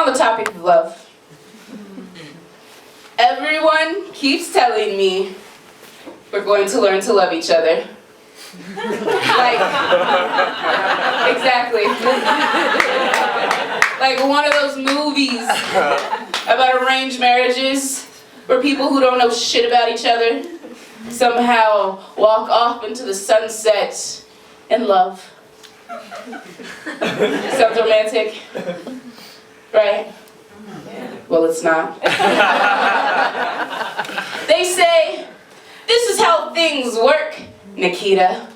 On the topic of love, everyone keeps telling me we're going to learn to love each other. Like, exactly. Like one of those movies about arranged marriages where people who don't know shit about each other somehow walk off into the sunset in love. Sounds romantic, right? Well, it's not. They say, this is how things work, Nikkita.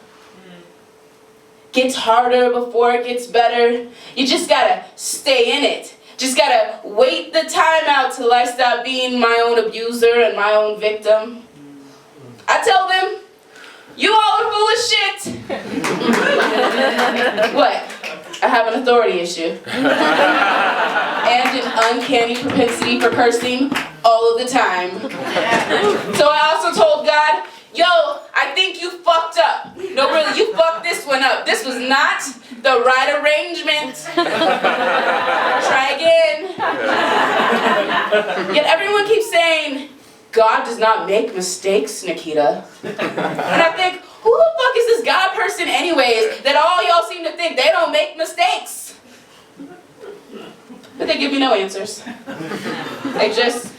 Gets harder before it gets better. You just gotta stay in it. Just gotta wait the time out till I stop being my own abuser and my own victim. I tell them, you all are full of shit. What? I have an authority issue. And an uncanny propensity for cursing all of the time. So I also told God, yo, I think you fucked up. No, really, you fucked this one up. This was not the right arrangement. Try again. Yet everyone keeps saying, God does not make mistakes, Nikkita. And I think, who the fuck is this God person anyways, that all y'all seem to think they don't make mistakes? But they give me no answers. They just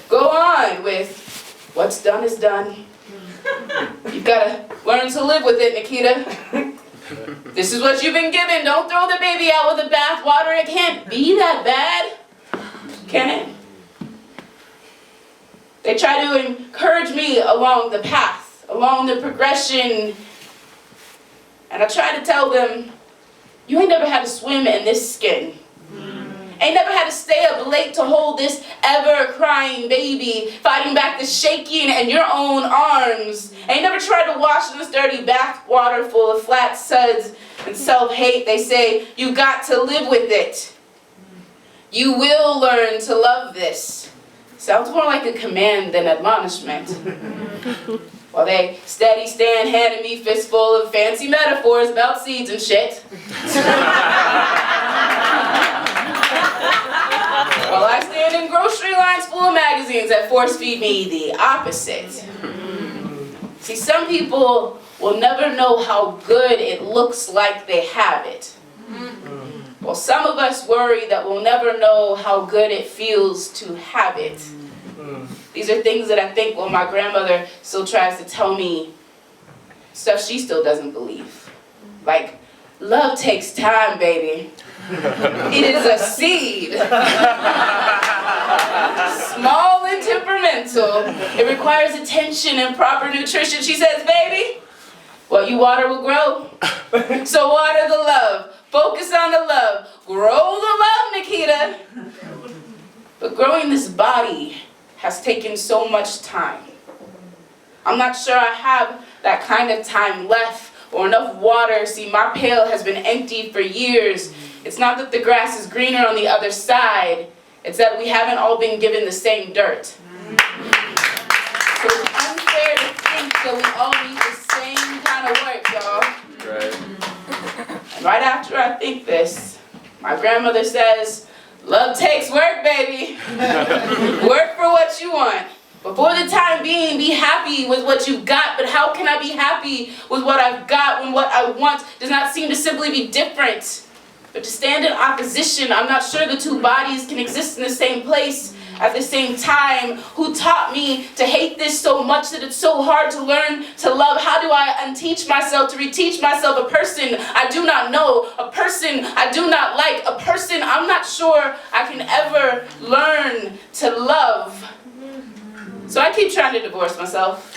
go on with, what's done is done. You gotta learn to live with it, Nikkita. This is what you've been given. Don't throw the baby out with the bathwater. It can't be that bad, can it? They try to encourage me along the path, along the progression. And I try to tell them, you ain't never had to swim in this skin. Ain't never had to stay up late to hold this ever-crying baby, fighting back the shaking in your own arms. Ain't never tried to wash in this dirty bath water full of flat suds and self-hate. They say, you got to live with it. You will learn to love this. Sounds more like a command than admonishment. While they steady stand handing me fistful of fancy metaphors about seeds and shit. While I stand in grocery lines full of magazines that force feed me the opposite. See, some people will never know how good it looks like they have it. Well, some of us worry that we'll never know how good it feels to have it. These are things that I think, well, my grandmother still tries to tell me stuff she still doesn't believe. Like, love takes time, baby. It is a seed. Small and temperamental. It requires attention and proper nutrition. She says, baby, what you water will grow. So water the love. Focus on the love. Grow the love, Nikkita. But growing this body has taken so much time. I'm not sure I have that kind of time left or enough water. See, my pail has been empty for years. It's not that the grass is greener on the other side. It's that we haven't all been given the same dirt. So it's unfair to think that we all need the same kind of work, y'all. Right. And right after I think this, my grandmother says, love takes work, baby. Work for what you want. But for the time being, be happy with what you've got. But how can I be happy with what I've got when what I want does not seem to simply be different? But to stand in opposition, I'm not sure the two bodies can exist in the same place at the same time. Who taught me to hate this so much that it's so hard to learn to love? How do I unteach myself, to reteach myself a person I do not know, a person I do not like, a person I'm not sure I can ever learn to love? So I keep trying to divorce myself.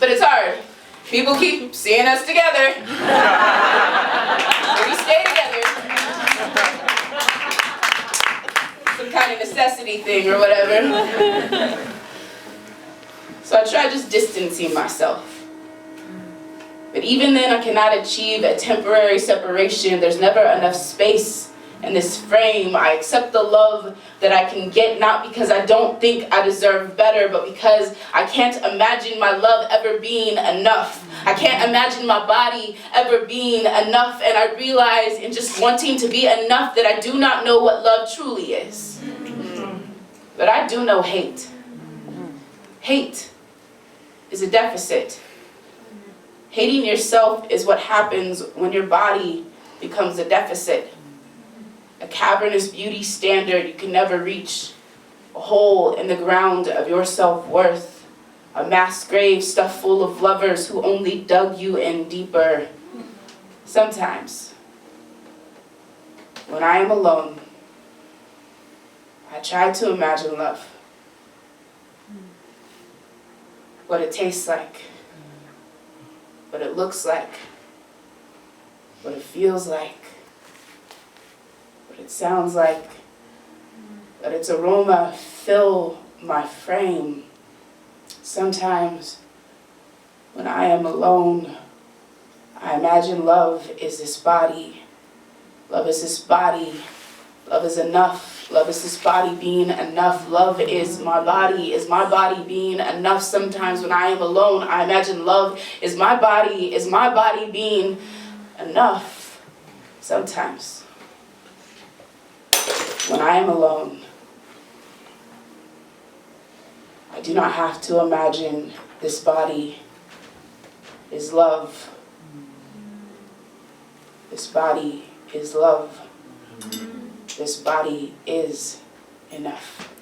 But it's hard. People keep seeing us together. So we stay together. Some kind of necessity thing or whatever. So I try just distancing myself. But even then I cannot achieve a temporary separation. There's never enough space in this frame. I accept the love that I can get, not because I don't think I deserve better, but because I can't imagine my love ever being enough. I can't imagine my body ever being enough, and I realize in just wanting to be enough that I do not know what love truly is. But I do know hate. Hate is a deficit. Hating yourself is what happens when your body becomes a deficit. A cavernous beauty standard you can never reach. A hole in the ground of your self-worth. A mass grave stuffed full of lovers who only dug you in deeper. Sometimes, when I am alone, I try to imagine love. What it tastes like. What it looks like. What it feels like. What it sounds like. Let its aroma fill my frame. Sometimes, when I am alone, I imagine love is this body. Love is this body. Love is enough. Love is this body being enough. Love is my body being enough. Sometimes when I am alone, I imagine love is my body being enough. Sometimes, when I am alone, I do not have to imagine this body is love. This body is love. This body is enough.